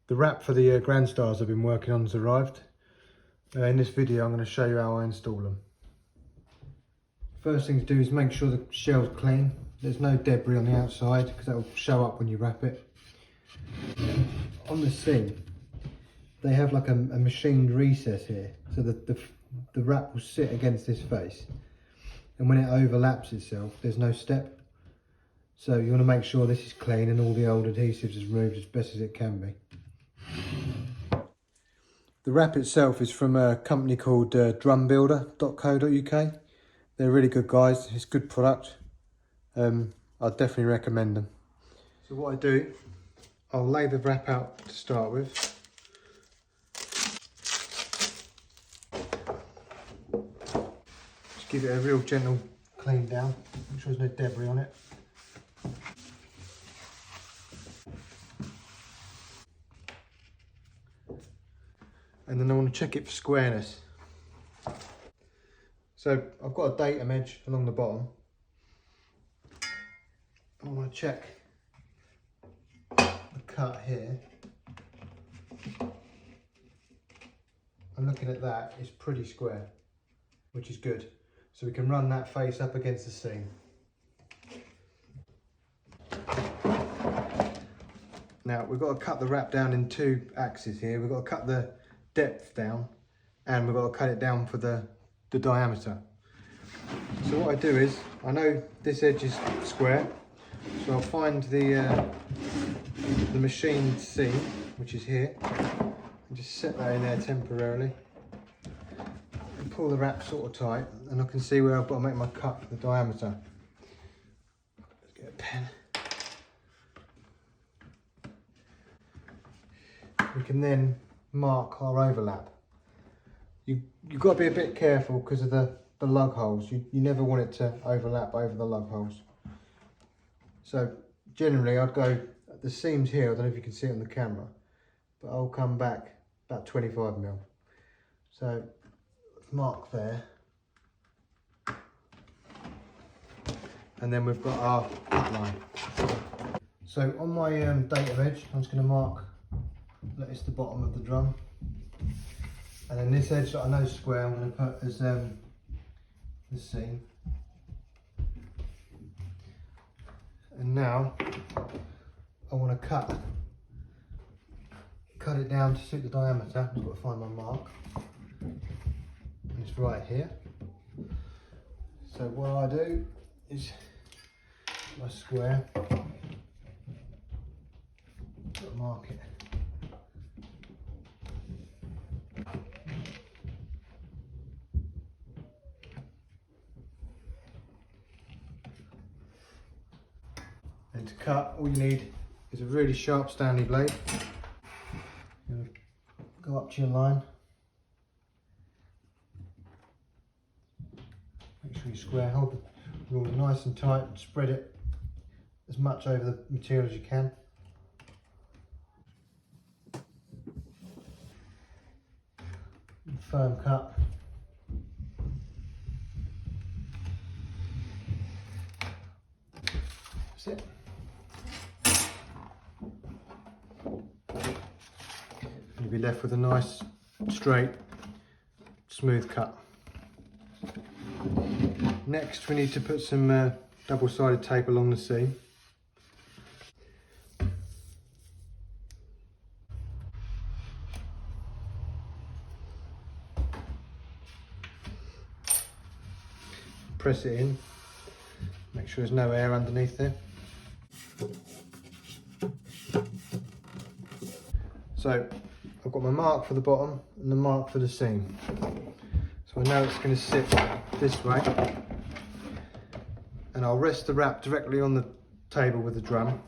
The wrap for the Grand Stars I've been working on has arrived. In this video I'm going to show you how I install them. First thing to do is make sure the shell's clean. There's no debris on the outside because that will show up when you wrap it. On the seam they have like a machined recess here, so that the wrap will sit against this face, and when it overlaps itself there's no step. So you want to make sure this is clean and all the old adhesives is removed as best as it can be. The wrap itself is from a company called drumbuilder.co.uk. They're really good guys, it's a good product. I'd definitely recommend them. So what I do, I'll lay the wrap out to start with. Just give it a real gentle clean down, make sure there's no debris on it. And then I want to check it for squareness. So I've got a datum edge along the bottom. I want to check the cut here. And looking at that, it's pretty square, which is good. So we can run that face up against the seam. Now we've got to cut the wrap down in two axes here. We've got to cut the depth down and we've got to cut it down for the diameter. So what I do is, I know this edge is square, so I'll find the machined seam, which is here, and just set that in there temporarily and pull the wrap sort of tight, and I can see where I've got to make my cut for the diameter. Let's get a pen. We can then mark our overlap. You've got to be a bit careful because of the lug holes. You never want it to overlap over the lug holes. So generally I'd go at the seams here, I don't know if you can see it on the camera, but I'll come back about 25mm. So mark there. And then we've got our cut line. So on my datum edge, I'm just going to mark that it's the bottom of the drum. And then this edge that I know is square, I'm going to put as the seam. And now I want to cut it down to suit the diameter. I've got to find my mark. And it's right here. So what I do is my square, got to mark it. And to cut, all you need is a really sharp Stanley blade. You're going to go up to your line. Make sure you square, hold the ruler nice and tight and spread it as much over the material as you can. Firm cut. That's it. You'll be left with a nice, straight, smooth cut. Next we need to put some double-sided tape along the seam. Press it in, make sure there's no air underneath there. So I've got my mark for the bottom and the mark for the seam. So I know it's going to sit this way, and I'll rest the wrap directly on the table with the drum,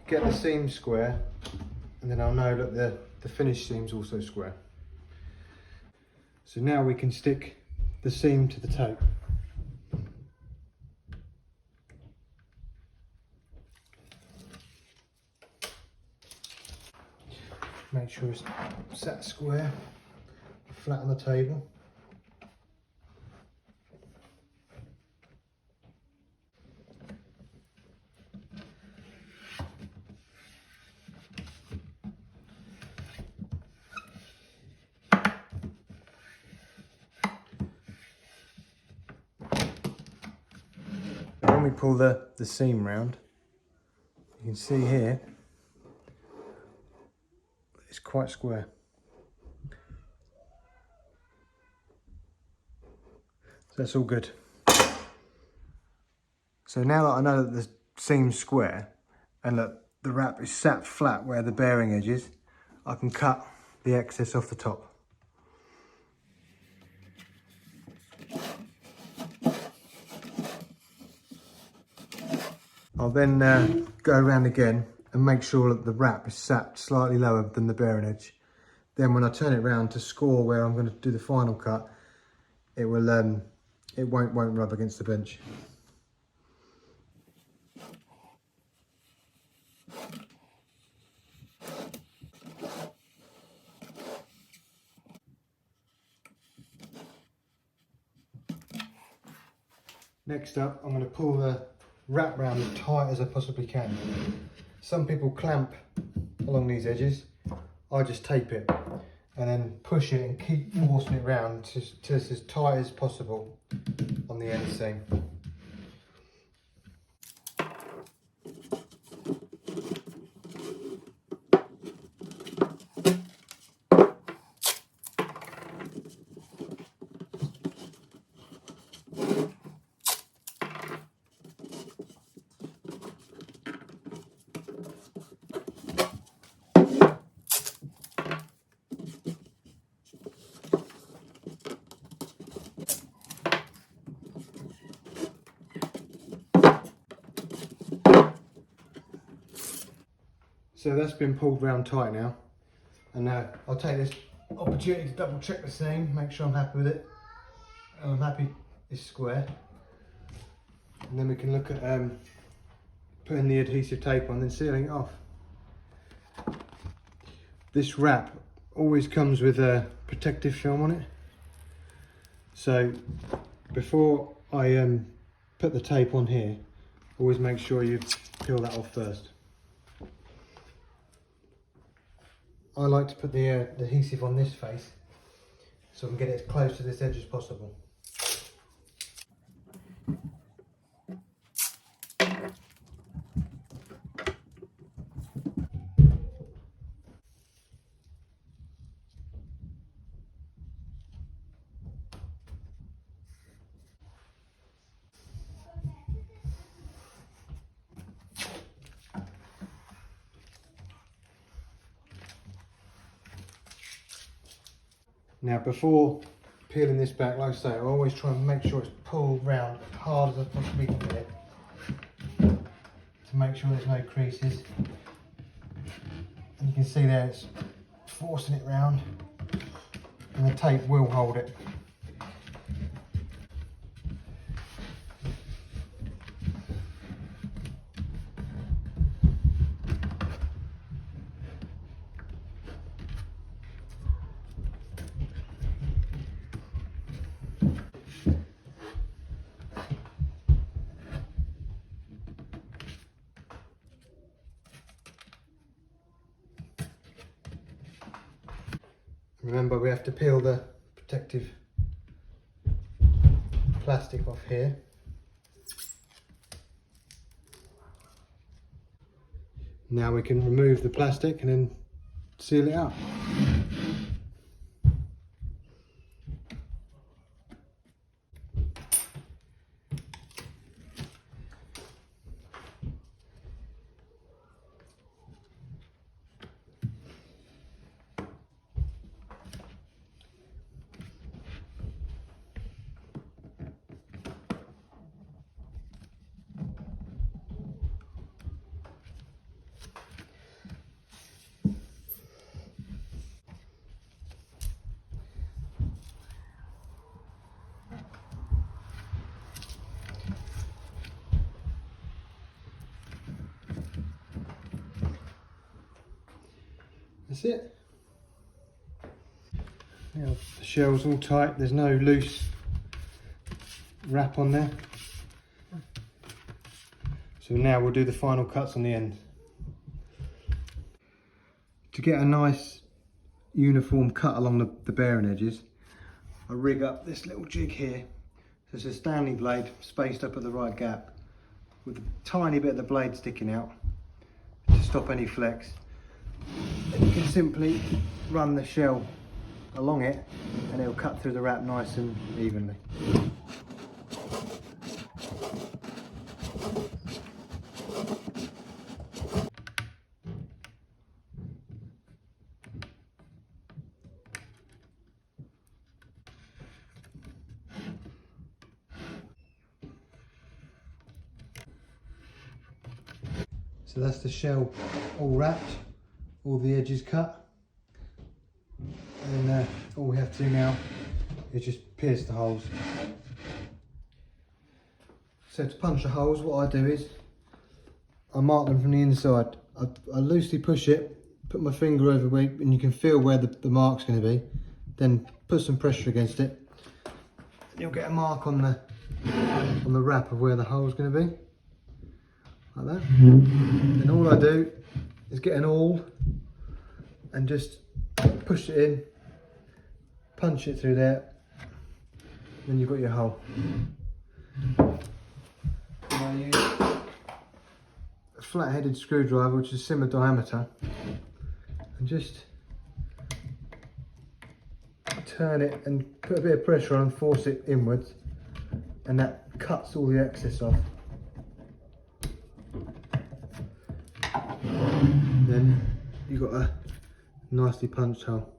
get the seam square, and then I'll know that the finished seam's also square. So now we can stick the seam to the tape. Make sure it's sat square, flat on the table. pull the seam round, you can see here, it's quite square. So that's all good. So now that I know that the seam's square and that the wrap is sat flat where the bearing edge is, I can cut the excess off the top. I'll then go around again and make sure that the wrap is sat slightly lower than the bearing edge. Then when I turn it round to score where I'm going to do the final cut, it will it won't rub against the bench. Next up, I'm going to pull the wrap round as tight as I possibly can. Some people clamp along these edges. I just tape it and then push it and keep forcing it round to it's as tight as possible on the end seam. So that's been pulled round tight now, and now I'll take this opportunity to double check the seam, make sure I'm happy with it. I'm happy it's square, and then we can look at putting the adhesive tape on and sealing it off. This wrap always comes with a protective film on it, so before I put the tape on here, always make sure you peel that off first. I like to put the adhesive on this face so I can get it as close to this edge as possible. Now before peeling this back, like I say, I always try and make sure it's pulled round as hard as I possibly can get it to make sure there's no creases. And you can see there it's forcing it round and the tape will hold it. Remember, we have to peel the protective plastic off here. Now we can remove the plastic and then seal it up. That's it. Now the shell's all tight, there's no loose wrap on there. So now we'll do the final cuts on the end. To get a nice uniform cut along the bearing edges, I rig up this little jig here. So it's a Stanley blade spaced up at the right gap. with a tiny bit of the blade sticking out to stop any flex. And you can simply run the shell along it and it'll cut through the wrap nice and evenly. So that's the shell all wrapped, all the edges cut, and all we have to do now is just pierce the holes. So to punch the holes, what I do is I mark them from the inside. I loosely push it, put my finger over it, and you can feel where the mark's going to be. Then put some pressure against it, and you'll get a mark on the wrap of where the hole's going to be. Like that. And all I do is get an awl and just push it in, punch it through there, then you've got your hole. And I use a flat-headed screwdriver which is similar diameter, and just turn it and put a bit of pressure on and force it inwards, and that cuts all the excess off. Then you've got a nicely punched hole.